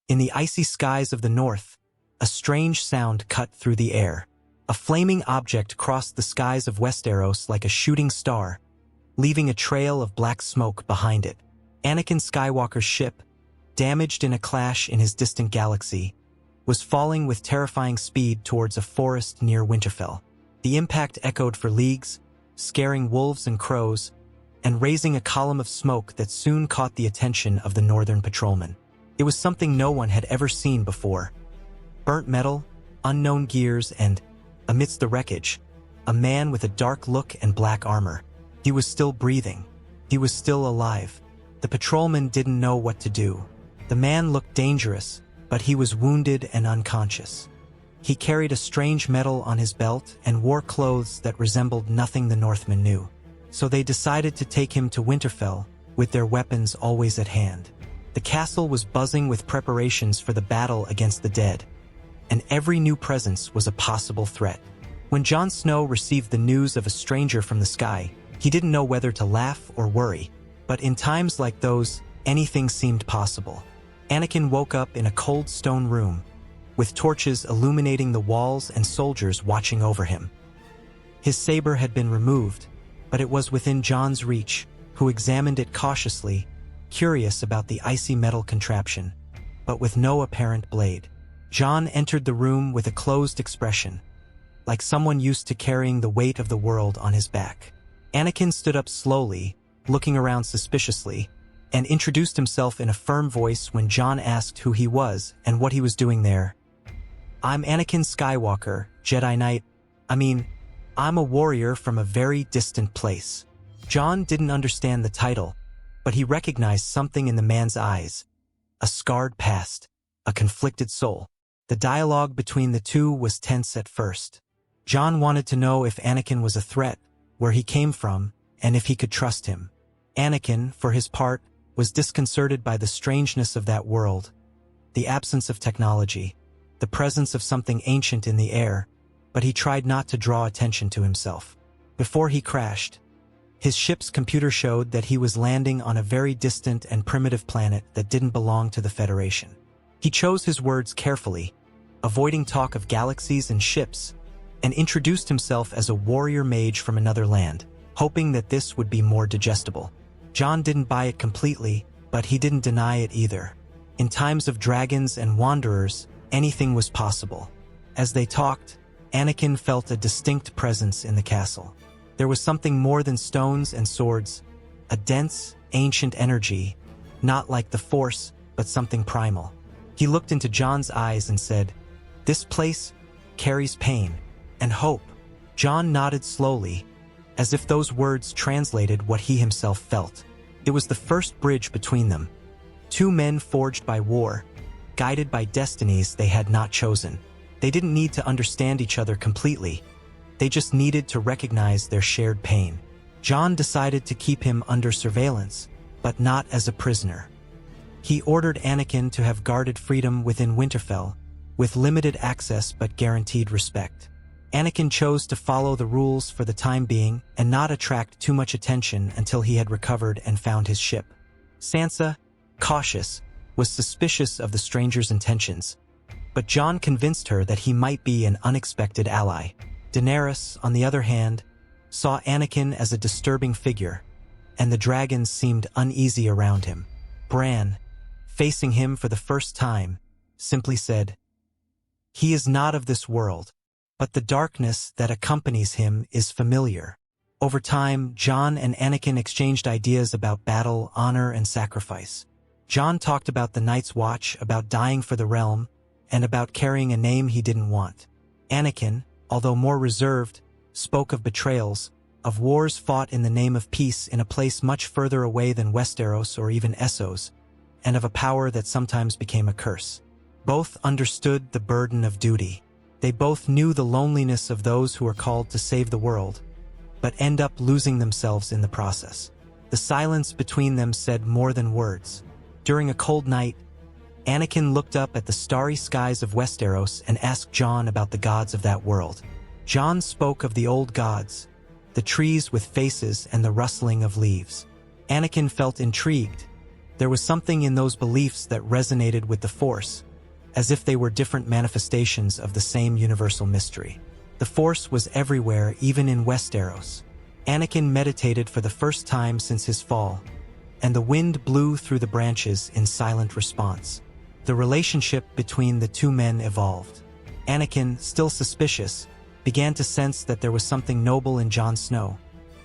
In the icy skies of the north, a strange sound cut through the air. A flaming object crossed the skies of Westeros like a shooting star, leaving a trail of black smoke behind it. Anakin Skywalker's ship, damaged in a clash in his distant galaxy, was falling with terrifying speed towards a forest near Winterfell. The impact echoed for leagues, scaring wolves and crows, and raising a column of smoke that soon caught the attention of the northern patrolmen. It was something no one had ever seen before. Burnt metal, unknown gears, and, amidst the wreckage, a man with a dark look and black armor. He was still breathing. He was still alive. The patrolmen didn't know what to do. The man looked dangerous, but he was wounded and unconscious. He carried a strange medal on his belt and wore clothes that resembled nothing the Northmen knew. So they decided to take him to Winterfell, with their weapons always at hand. The castle was buzzing with preparations for the battle against the dead, and every new presence was a possible threat. When Jon Snow received the news of a stranger from the sky, he didn't know whether to laugh or worry. But in times like those, anything seemed possible. Anakin woke up in a cold stone room, with torches illuminating the walls and soldiers watching over him. His saber had been removed, but it was within Jon's reach, who examined it cautiously, curious about the icy metal contraption, but with no apparent blade. Jon entered the room with a closed expression, like someone used to carrying the weight of the world on his back. Anakin stood up slowly, looking around suspiciously, and introduced himself in a firm voice when Jon asked who he was and what he was doing there. "I'm Anakin Skywalker, Jedi Knight. I'm a warrior from a very distant place." Jon didn't understand the title, but he recognized something in the man's eyes. A scarred past, a conflicted soul. The dialogue between the two was tense at first. Jon wanted to know if Anakin was a threat, where he came from, and if he could trust him. Anakin, for his part, was disconcerted by the strangeness of that world, the absence of technology, the presence of something ancient in the air, but he tried not to draw attention to himself. Before he crashed, his ship's computer showed that he was landing on a very distant and primitive planet that didn't belong to the Federation. He chose his words carefully, avoiding talk of galaxies and ships, and introduced himself as a warrior mage from another land, hoping that this would be more digestible. Jon didn't buy it completely, but he didn't deny it either. In times of dragons and wanderers, anything was possible. As they talked, Anakin felt a distinct presence in the castle. There was something more than stones and swords, a dense, ancient energy, not like the Force, but something primal. He looked into Jon's eyes and said, "This place carries pain and hope." Jon nodded slowly, as if those words translated what he himself felt. It was the first bridge between them. Two men forged by war, guided by destinies they had not chosen. They didn't need to understand each other completely. They just needed to recognize their shared pain. Jon decided to keep him under surveillance, but not as a prisoner. He ordered Anakin to have guarded freedom within Winterfell, with limited access but guaranteed respect. Anakin chose to follow the rules for the time being and not attract too much attention until he had recovered and found his ship. Sansa, cautious, was suspicious of the stranger's intentions, but Jon convinced her that he might be an unexpected ally. Daenerys, on the other hand, saw Anakin as a disturbing figure, and the dragons seemed uneasy around him. Bran, facing him for the first time, simply said, "He is not of this world, but the darkness that accompanies him is familiar." Over time, Jon and Anakin exchanged ideas about battle, honor, and sacrifice. Jon talked about the Night's Watch, about dying for the realm, and about carrying a name he didn't want. Anakin, although more reserved, spoke of betrayals, of wars fought in the name of peace in a place much further away than Westeros or even Essos, and of a power that sometimes became a curse. Both understood the burden of duty. They both knew the loneliness of those who are called to save the world, but end up losing themselves in the process. The silence between them said more than words. During a cold night, Anakin looked up at the starry skies of Westeros and asked Jon about the gods of that world. Jon spoke of the old gods, the trees with faces and the rustling of leaves. Anakin felt intrigued, There was something in those beliefs that resonated with the Force, as if they were different manifestations of the same universal mystery. The Force was everywhere, even in Westeros. Anakin meditated for the first time since his fall, and the wind blew through the branches in silent response. The relationship between the two men evolved. Anakin, still suspicious, began to sense that there was something noble in Jon Snow,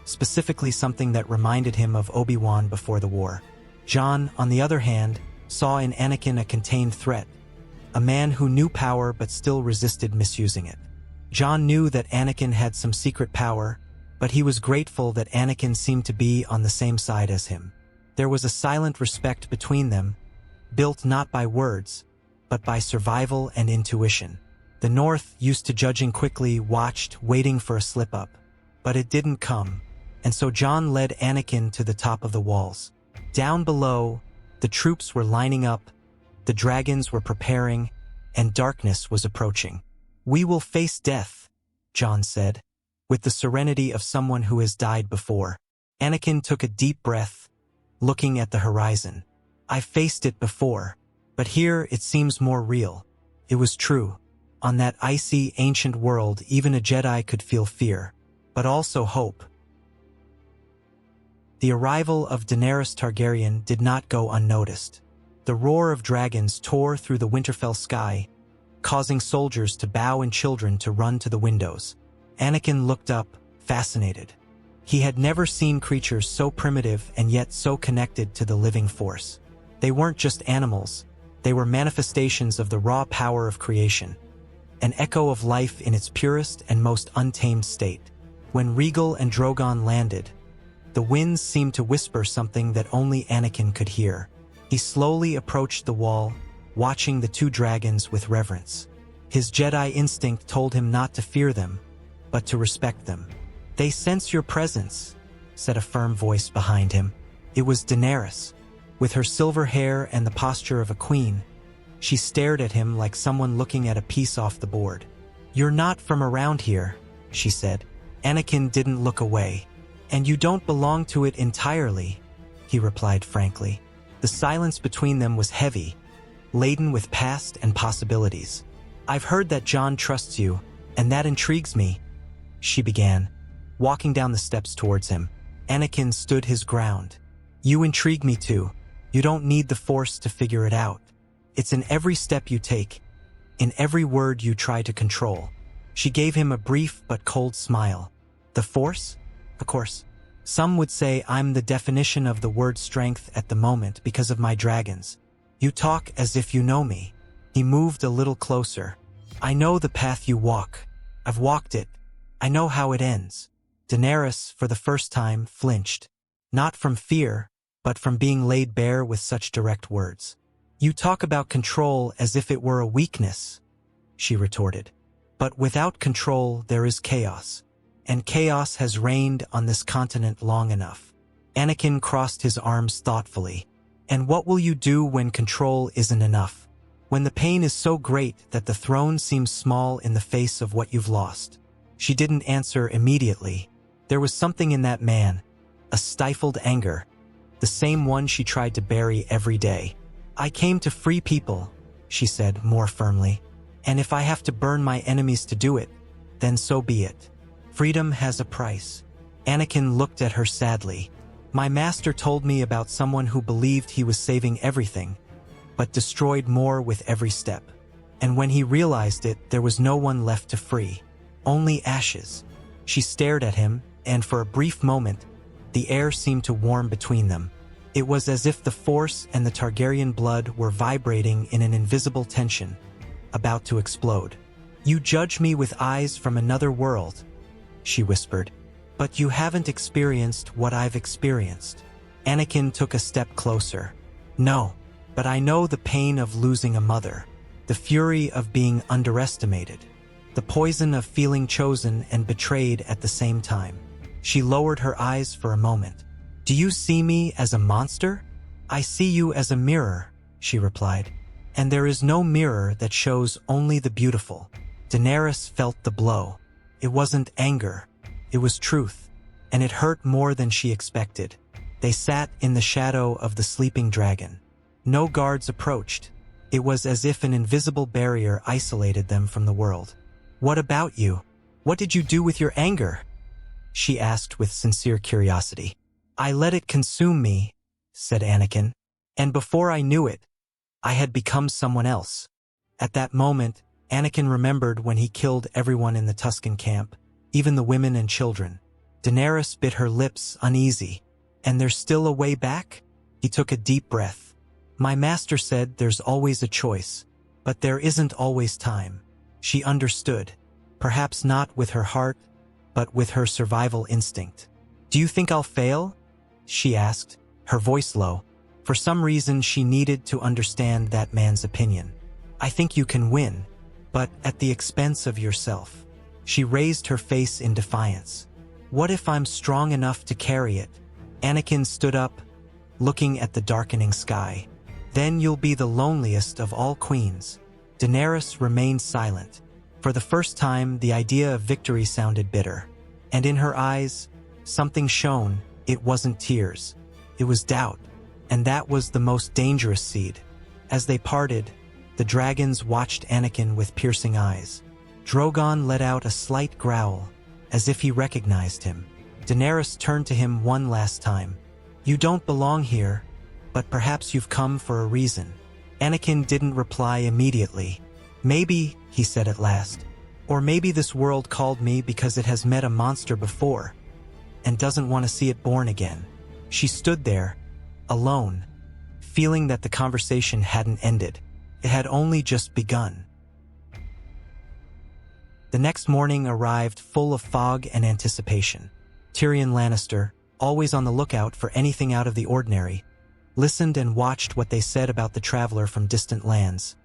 specifically something that reminded him of Obi-Wan before the war. Jon, on the other hand, saw in Anakin a contained threat, a man who knew power but still resisted misusing it. Jon knew that Anakin had some secret power, but he was grateful that Anakin seemed to be on the same side as him. There was a silent respect between them, built not by words, but by survival and intuition. The North, used to judging quickly, watched, waiting for a slip-up. But it didn't come, and so Jon led Anakin to the top of the walls. Down below, the troops were lining up, the dragons were preparing, and darkness was approaching. "We will face death," Jon said, with the serenity of someone who has died before. Anakin took a deep breath, looking at the horizon. "I faced it before, but here it seems more real." It was true. On that icy, ancient world, even a Jedi could feel fear, but also hope. The arrival of Daenerys Targaryen did not go unnoticed. The roar of dragons tore through the Winterfell sky, causing soldiers to bow and children to run to the windows. Anakin looked up, fascinated. He had never seen creatures so primitive and yet so connected to the living force. They weren't just animals, they were manifestations of the raw power of creation, an echo of life in its purest and most untamed state. When Rhaegal and Drogon landed, the winds seemed to whisper something that only Anakin could hear. He slowly approached the wall, watching the two dragons with reverence. His Jedi instinct told him not to fear them, but to respect them. "They sense your presence," said a firm voice behind him. It was Daenerys. With her silver hair and the posture of a queen, she stared at him like someone looking at a piece off the board. "You're not from around here," she said. Anakin didn't look away. "And you don't belong to it entirely," he replied frankly. The silence between them was heavy, laden with past and possibilities. "I've heard that Jon trusts you, and that intrigues me," she began, walking down the steps towards him. Anakin stood his ground. "You intrigue me too. You don't need the Force to figure it out. It's in every step you take, in every word you try to control." She gave him a brief but cold smile. "The Force? Of course. Some would say I'm the definition of the word strength at the moment because of my dragons. You talk as if you know me." He moved a little closer. "I know the path you walk. I've walked it. I know how it ends." Daenerys, for the first time, flinched. Not from fear, but from being laid bare with such direct words. "You talk about control as if it were a weakness," she retorted. "But without control there is chaos. And chaos has reigned on this continent long enough." Anakin crossed his arms thoughtfully. "And what will you do when control isn't enough? When the pain is so great that the throne seems small in the face of what you've lost?" She didn't answer immediately. There was something in that man, a stifled anger, the same one she tried to bury every day. "I came to free people," she said more firmly. "And if I have to burn my enemies to do it, then so be it. Freedom has a price." Anakin looked at her sadly. "My master told me about someone who believed he was saving everything, but destroyed more with every step. And when he realized it, there was no one left to free. Only ashes." She stared at him, and for a brief moment, the air seemed to warm between them. It was as if the Force and the Targaryen blood were vibrating in an invisible tension, about to explode. "You judge me with eyes from another world," she whispered, "but you haven't experienced what I've experienced." Anakin took a step closer. "No, but I know the pain of losing a mother, the fury of being underestimated, the poison of feeling chosen and betrayed at the same time." She lowered her eyes for a moment. "Do you see me as a monster?" "I see you as a mirror," she replied. "And there is no mirror that shows only the beautiful." Daenerys felt the blow. It wasn't anger, it was truth, and it hurt more than she expected. They sat in the shadow of the sleeping dragon. No guards approached. It was as if an invisible barrier isolated them from the world. "What about you? What did you do with your anger?" she asked with sincere curiosity. "I let it consume me," said Anakin. "And before I knew it, I had become someone else." At that moment, Anakin remembered when he killed everyone in the Tusken camp, even the women and children. Daenerys bit her lips, uneasy. "And there's still a way back?" He took a deep breath. "My master said there's always a choice, but there isn't always time." She understood, perhaps not with her heart, but with her survival instinct. "Do you think I'll fail?" she asked, her voice low. For some reason, she needed to understand that man's opinion. "I think you can win, but at the expense of yourself." She raised her face in defiance. "What if I'm strong enough to carry it?" Anakin stood up, looking at the darkening sky. "Then you'll be the loneliest of all queens." Daenerys remained silent. For the first time, the idea of victory sounded bitter. And in her eyes, something shone. It wasn't tears. It was doubt. And that was the most dangerous seed. As they parted, the dragons watched Anakin with piercing eyes. Drogon let out a slight growl, as if he recognized him. Daenerys turned to him one last time. "You don't belong here, but perhaps you've come for a reason." Anakin didn't reply immediately. "Maybe," he said at last, "or maybe this world called me because it has met a monster before, and doesn't want to see it born again." She stood there, alone, feeling that the conversation hadn't ended. It had only just begun. The next morning arrived full of fog and anticipation. Tyrion Lannister, always on the lookout for anything out of the ordinary, listened and watched what they said about the traveler from distant lands,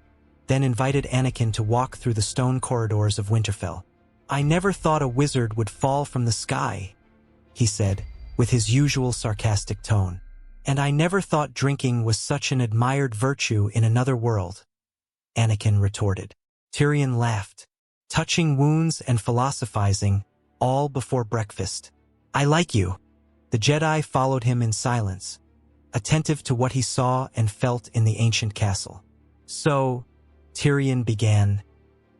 then invited Anakin to walk through the stone corridors of Winterfell. "I never thought a wizard would fall from the sky," he said, with his usual sarcastic tone. "And I never thought drinking was such an admired virtue in another world," Anakin retorted. Tyrion laughed. "Touching wounds and philosophizing, all before breakfast. I like you." The Jedi followed him in silence, attentive to what he saw and felt in the ancient castle. "So," Tyrion began,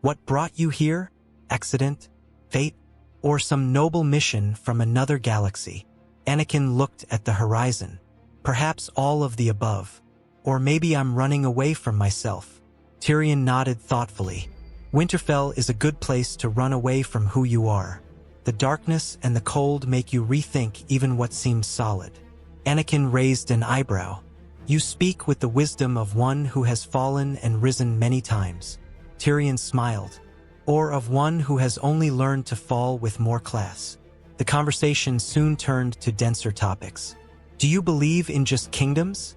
"what brought you here? Accident? Fate? Or some noble mission from another galaxy?" Anakin looked at the horizon. "Perhaps all of the above. Or maybe I'm running away from myself." Tyrion nodded thoughtfully. "Winterfell is a good place to run away from who you are. The darkness and the cold make you rethink even what seems solid." Anakin raised an eyebrow. "You speak with the wisdom of one who has fallen and risen many times." Tyrion smiled. "Or of one who has only learned to fall with more class." The conversation soon turned to denser topics. "Do you believe in just kingdoms?"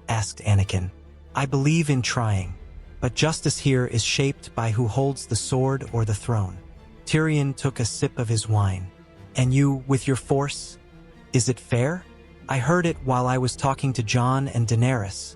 asked Anakin. "I believe in trying, but justice here is shaped by who holds the sword or the throne." Tyrion took a sip of his wine. "And you, with your force? Is it fair?" "I heard it while I was talking to Jon and Daenerys."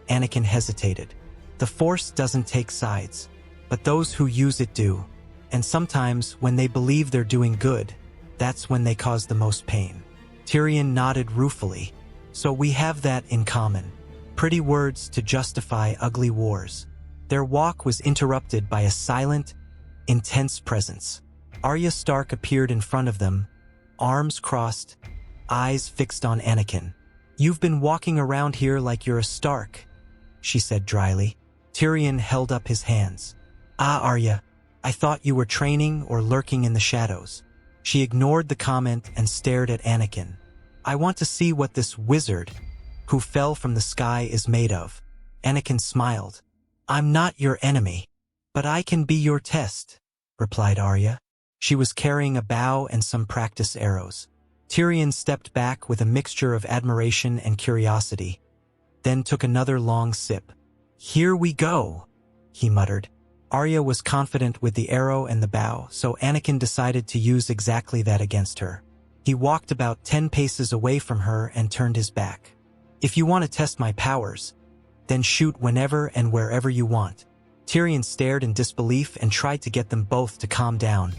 Anakin hesitated. "The force doesn't take sides, but those who use it do. And sometimes, when they believe they're doing good, that's when they cause the most pain." Tyrion nodded ruefully. "So we have that in common. Pretty words to justify ugly wars." Their walk was interrupted by a silent, intense presence. Arya Stark appeared in front of them, arms crossed, eyes fixed on Anakin. "You've been walking around here like you're a Stark," she said dryly. Tyrion held up his hands. "Ah, Arya, I thought you were training or lurking in the shadows." She ignored the comment and stared at Anakin. "I want to see what this wizard who fell from the sky is made of." Anakin smiled. "I'm not your enemy, but I can be your test," replied Arya. She was carrying a bow and some practice arrows. Tyrion stepped back with a mixture of admiration and curiosity, then took another long sip. "Here we go," he muttered. Arya was confident with the arrow and the bow, so Anakin decided to use exactly that against her. He walked about 10 paces away from her and turned his back. "If you want to test my powers, then shoot whenever and wherever you want." Tyrion stared in disbelief and tried to get them both to calm down.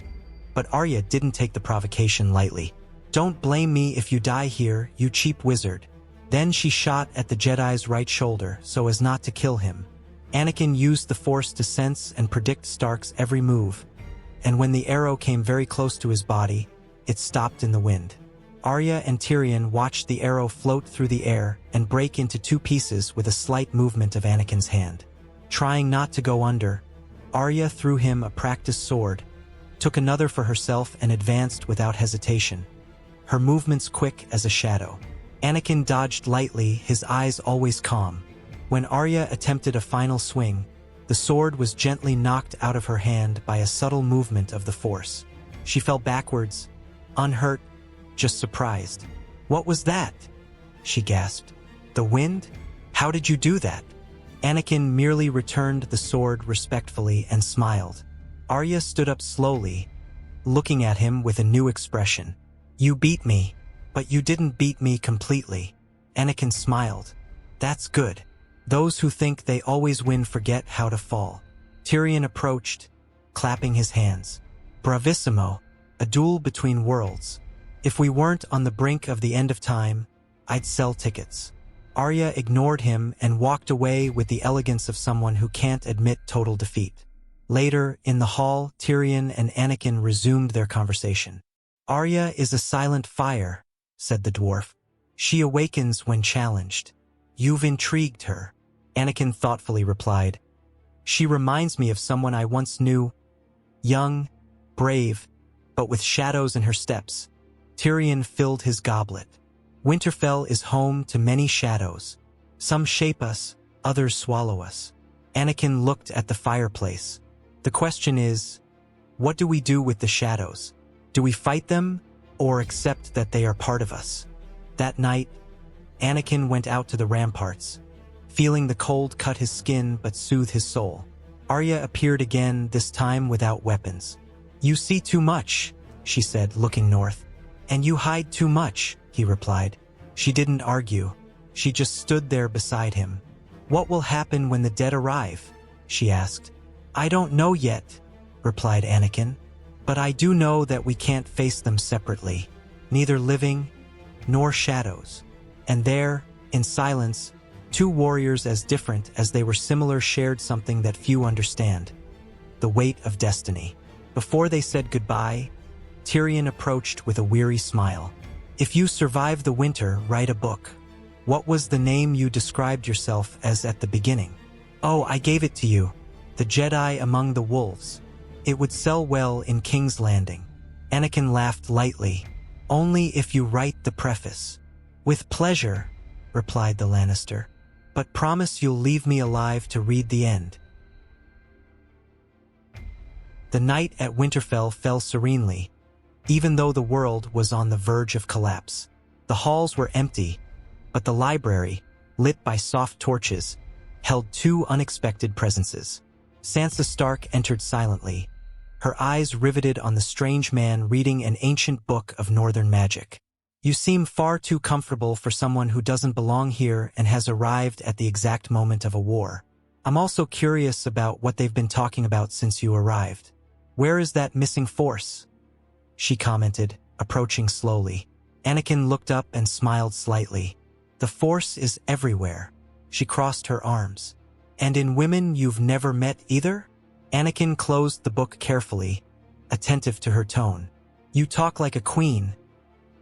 But Arya didn't take the provocation lightly. Don't blame me if you die here, you cheap wizard. Then she shot at the Jedi's right shoulder so as not to kill him. Anakin used the Force to sense and predict Stark's every move, and when the arrow came very close to his body, it stopped in the wind. Arya and Tyrion watched the arrow float through the air and break into two pieces with a slight movement of Anakin's hand. Trying not to go under, Arya threw him a practice sword, took another for herself and advanced without hesitation, her movements quick as a shadow. Anakin dodged lightly, his eyes always calm. When Arya attempted a final swing, the sword was gently knocked out of her hand by a subtle movement of the Force. She fell backwards, unhurt, just surprised. "What was that?" she gasped. "The wind? How did you do that?" Anakin merely returned the sword respectfully and smiled. Arya stood up slowly, looking at him with a new expression. "You beat me, but you didn't beat me completely." Anakin smiled. "That's good. Those who think they always win forget how to fall." Tyrion approached, clapping his hands. "Bravissimo, a duel between worlds. If we weren't on the brink of the end of time, I'd sell tickets." Arya ignored him and walked away with the elegance of someone who can't admit total defeat. Later, in the hall, Tyrion and Anakin resumed their conversation. "Arya is a silent fire," said the dwarf. "She awakens when challenged. You've intrigued her." Anakin thoughtfully replied, "She reminds me of someone I once knew, young, brave, but with shadows in her steps." Tyrion filled his goblet. "Winterfell is home to many shadows. Some shape us, others swallow us." Anakin looked at the fireplace. "The question is, what do we do with the shadows? Do we fight them, or accept that they are part of us?" That night, Anakin went out to the ramparts, feeling the cold cut his skin but soothe his soul. Arya appeared again, this time without weapons. "You see too much," she said, looking north. "And you hide too much," he replied. She didn't argue. She just stood there beside him. "What will happen when the dead arrive?" she asked. "I don't know yet," replied Anakin. "But I do know that we can't face them separately, neither living nor shadows." And there, in silence, two warriors as different as they were similar shared something that few understand: the weight of destiny. Before they said goodbye, Tyrion approached with a weary smile. "If you survive the winter, write a book. What was the name you described yourself as at the beginning?" "Oh, I gave it to you. The Jedi Among the Wolves. It would sell well in King's Landing." Anakin laughed lightly. "Only if you write the preface." "With pleasure," replied the Lannister. "But promise you'll leave me alive to read the end." The night at Winterfell fell serenely, even though the world was on the verge of collapse. The halls were empty, but the library, lit by soft torches, held two unexpected presences. Sansa Stark entered silently, her eyes riveted on the strange man reading an ancient book of northern magic. "You seem far too comfortable for someone who doesn't belong here and has arrived at the exact moment of a war. I'm also curious about what they've been talking about since you arrived. Where is that missing Force?" she commented, approaching slowly. Anakin looked up and smiled slightly. "The Force is everywhere." She crossed her arms. "And in women you've never met either?" Anakin closed the book carefully, attentive to her tone. "You talk like a queen,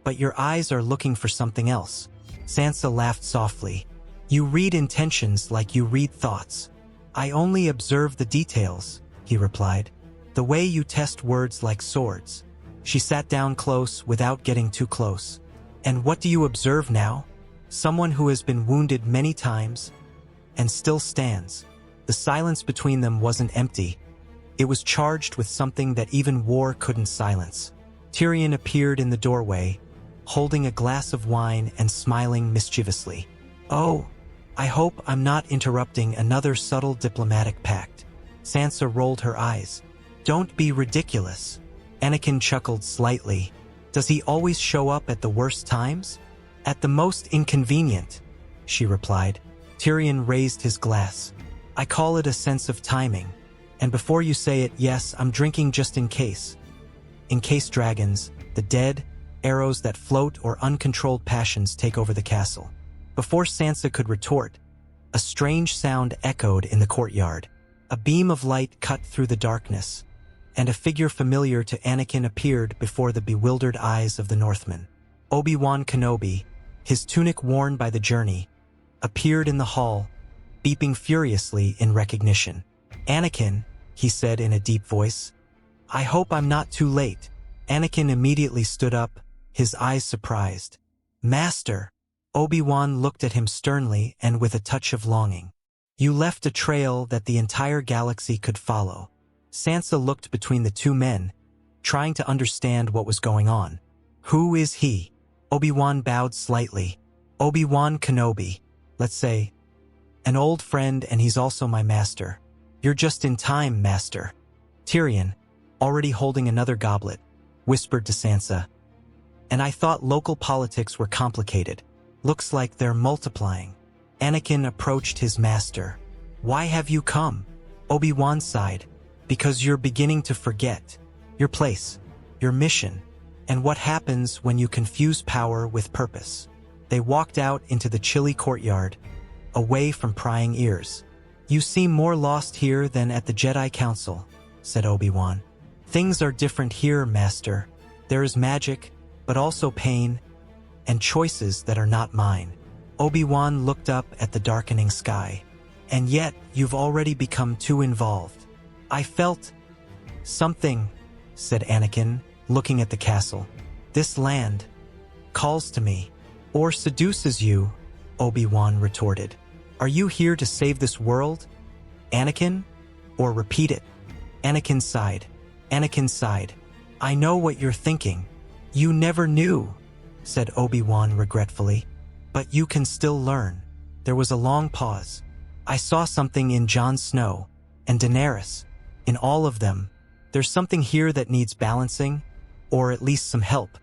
but your eyes are looking for something else." Sansa laughed softly. "You read intentions like you read thoughts." "I only observe the details," he replied. "The way you test words like swords." She sat down close without getting too close. "And what do you observe now?" "Someone who has been wounded many times and still stands." The silence between them wasn't empty. It was charged with something that even war couldn't silence. Tyrion appeared in the doorway, holding a glass of wine and smiling mischievously. "Oh, I hope I'm not interrupting another subtle diplomatic pact." Sansa rolled her eyes. "Don't be ridiculous." Anakin chuckled slightly. "Does he always show up at the worst times?" "At the most inconvenient," she replied. Tyrion raised his glass. "I call it a sense of timing. And before you say it, yes, I'm drinking just in case. In case dragons, the dead, arrows that float or uncontrolled passions take over the castle. Before Sansa could retort, a strange sound echoed in the courtyard. A beam of light cut through the darkness, and a figure familiar to Anakin appeared before the bewildered eyes of the Northmen. Obi-Wan Kenobi, his tunic worn by the journey, appeared in the hall, beeping furiously in recognition. "Anakin," he said in a deep voice, "I hope I'm not too late." Anakin immediately stood up, his eyes surprised. "Master!" Obi-Wan looked at him sternly and with a touch of longing. "You left a trail that the entire galaxy could follow." Sansa looked between the two men, trying to understand what was going on. "Who is he?" Obi-Wan bowed slightly. "Obi-Wan Kenobi. Let's say, an old friend, and he's also my master." "You're just in time, master." Tyrion, already holding another goblet, whispered to Sansa. "And I thought local politics were complicated. Looks like they're multiplying." Anakin approached his master. "Why have you come?" Obi-Wan sighed. "Because you're beginning to forget your place, your mission, and what happens when you confuse power with purpose." They walked out into the chilly courtyard, away from prying ears. "You seem more lost here than at the Jedi Council," said Obi-Wan. "Things are different here, Master. There is magic, but also pain, and choices that are not mine." Obi-Wan looked up at the darkening sky. "And yet, you've already become too involved." "I felt something," said Anakin, looking at the castle. "This land calls to me." "Or seduces you," Obi-Wan retorted. "Are you here to save this world, Anakin? Or repeat it?" Anakin sighed. "I know what you're thinking. You never knew," said Obi-Wan regretfully. "But you can still learn." There was a long pause. "I saw something in Jon Snow and Daenerys. In all of them. There's something here that needs balancing, or at least some help."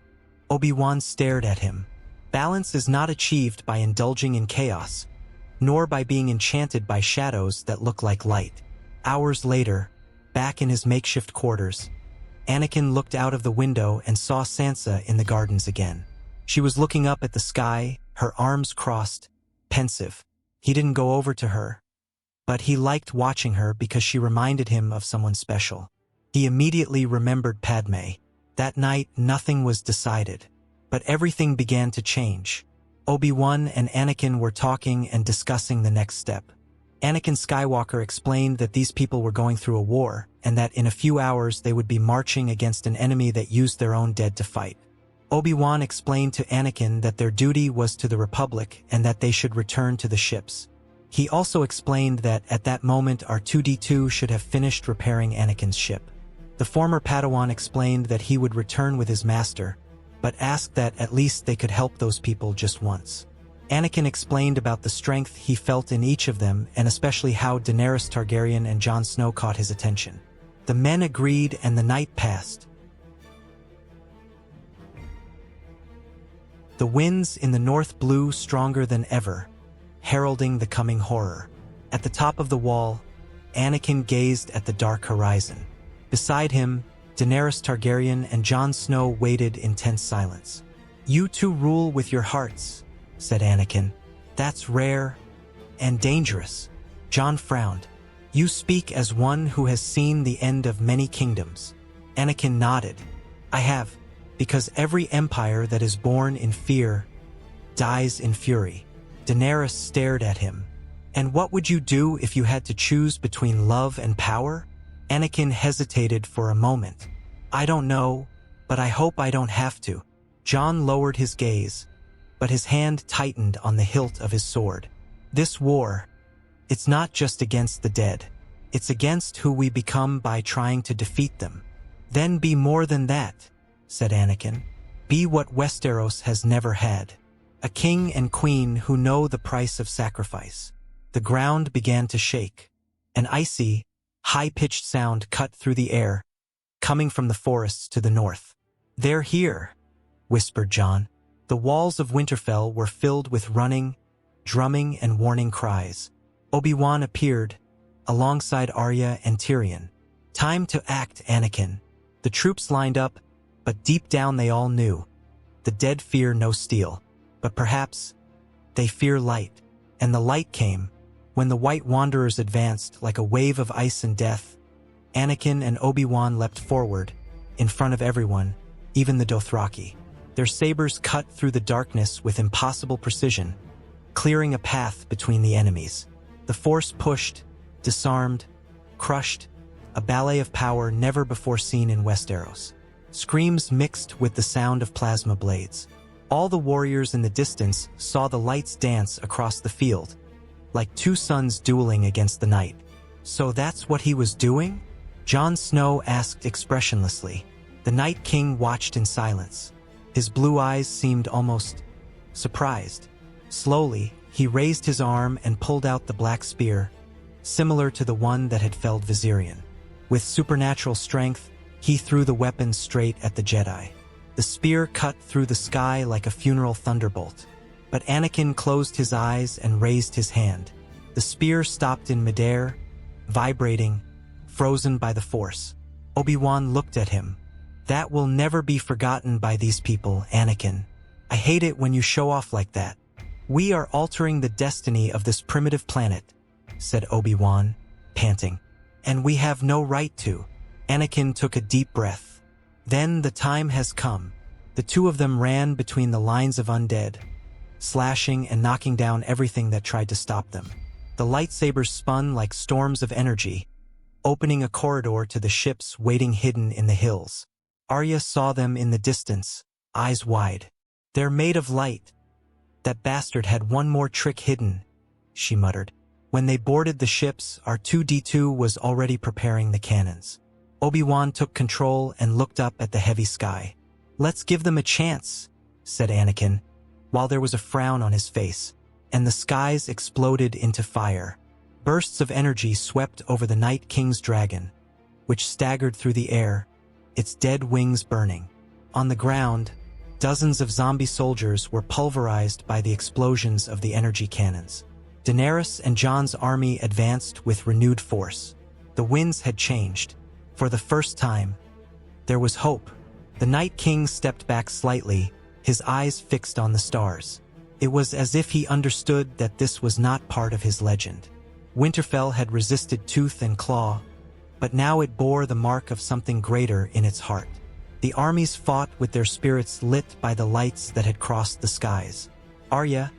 Obi-Wan stared at him. "Balance is not achieved by indulging in chaos, nor by being enchanted by shadows that look like light." Hours later, back in his makeshift quarters, Anakin looked out of the window and saw Sansa in the gardens again. She was looking up at the sky, her arms crossed, pensive. He didn't go over to her, but he liked watching her because she reminded him of someone special. He immediately remembered Padme. That night, nothing was decided, but everything began to change. Obi-Wan and Anakin were talking and discussing the next step. Anakin Skywalker explained that these people were going through a war, and that in a few hours they would be marching against an enemy that used their own dead to fight. Obi-Wan explained to Anakin that their duty was to the Republic and that they should return to the ships. He also explained that at that moment R2-D2 should have finished repairing Anakin's ship. The former Padawan explained that he would return with his master, but asked that at least they could help those people just once. Anakin explained about the strength he felt in each of them, and especially how Daenerys Targaryen and Jon Snow caught his attention. The men agreed and the night passed. The winds in the north blew stronger than ever, heralding the coming horror. At the top of the wall, Anakin gazed at the dark horizon. Beside him, Daenerys Targaryen and Jon Snow waited in tense silence. "You two rule with your hearts," said Anakin. "That's rare and dangerous." Jon frowned. "You speak as one who has seen the end of many kingdoms." Anakin nodded. "I have, because every empire that is born in fear dies in fury." Daenerys stared at him. "And what would you do if you had to choose between love and power?" Anakin hesitated for a moment. "I don't know, but I hope I don't have to." Jon lowered his gaze, but his hand tightened on the hilt of his sword. "This war, it's not just against the dead. It's against who we become by trying to defeat them." "Then be more than that," said Anakin. "Be what Westeros has never had. A king and queen who know the price of sacrifice." The ground began to shake. An icy, high-pitched sound cut through the air, coming from the forests to the north. "They're here," whispered Jon. The walls of Winterfell were filled with running, drumming, and warning cries. Obi-Wan appeared, alongside Arya and Tyrion. "Time to act, Anakin." The troops lined up, but deep down they all knew. The dead fear no steel, but perhaps they fear light. And the light came. When the White Wanderers advanced like a wave of ice and death, Anakin and Obi-Wan leapt forward, in front of everyone, even the Dothraki. Their sabers cut through the darkness with impossible precision, clearing a path between the enemies. The Force pushed, disarmed, crushed, a ballet of power never before seen in Westeros. Screams mixed with the sound of plasma blades. All the warriors in the distance saw the lights dance across the field, like two suns dueling against the night. So that's what he was doing? Jon Snow asked expressionlessly. The Night King watched in silence. His blue eyes seemed almost surprised. Slowly, he raised his arm and pulled out the black spear, similar to the one that had felled Viserion. With supernatural strength, he threw the weapon straight at the Jedi. The spear cut through the sky like a funeral thunderbolt. But Anakin closed his eyes and raised his hand. The spear stopped in midair, vibrating, frozen by the Force. Obi-Wan looked at him. That will never be forgotten by these people, Anakin. I hate it when you show off like that. We are altering the destiny of this primitive planet, said Obi-Wan, panting. And we have no right to. Anakin took a deep breath. Then the time has come. The two of them ran between the lines of undead, slashing and knocking down everything that tried to stop them. The lightsabers spun like storms of energy, opening a corridor to the ships waiting hidden in the hills. Arya saw them in the distance, eyes wide. They're made of light. That bastard had one more trick hidden, she muttered. When they boarded the ships, R2-D2 was already preparing the cannons. Obi-Wan took control and looked up at the heavy sky. Let's give them a chance, said Anakin, while there was a frown on his face, and the skies exploded into fire. Bursts of energy swept over the Night King's dragon, which staggered through the air, its dead wings burning. On the ground, dozens of zombie soldiers were pulverized by the explosions of the energy cannons. Daenerys and Jon's army advanced with renewed force. The winds had changed. For the first time, there was hope. The Night King stepped back slightly, his eyes fixed on the stars. It was as if he understood that this was not part of his legend. Winterfell had resisted tooth and claw, but now it bore the mark of something greater in its heart. The armies fought with their spirits lit by the lights that had crossed the skies. Arya,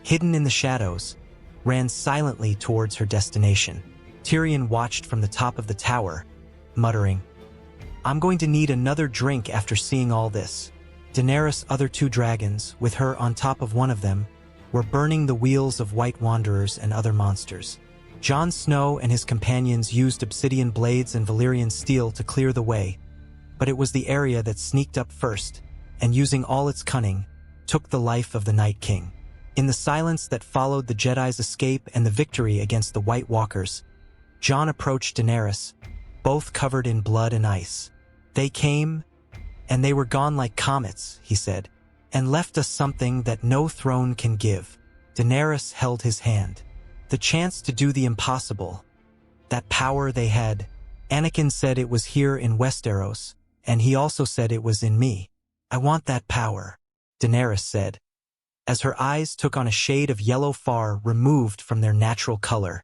hidden in the shadows, ran silently towards her destination. Tyrion watched from the top of the tower, muttering, I'm going to need another drink after seeing all this. Daenerys' other two dragons, with her on top of one of them, were burning the wheels of White Wanderers and other monsters. Jon Snow and his companions used obsidian blades and Valyrian steel to clear the way, but it was the area that sneaked up first, and using all its cunning, took the life of the Night King. In the silence that followed the Jedi's escape and the victory against the White Walkers, Jon approached Daenerys, both covered in blood and ice. They came, and they were gone like comets, he said, and left us something that no throne can give. Daenerys held his hand. The chance to do the impossible. That power they had. Anakin said it was here in Westeros, and he also said it was in me. I want that power, Daenerys said, as her eyes took on a shade of yellow far removed from their natural color.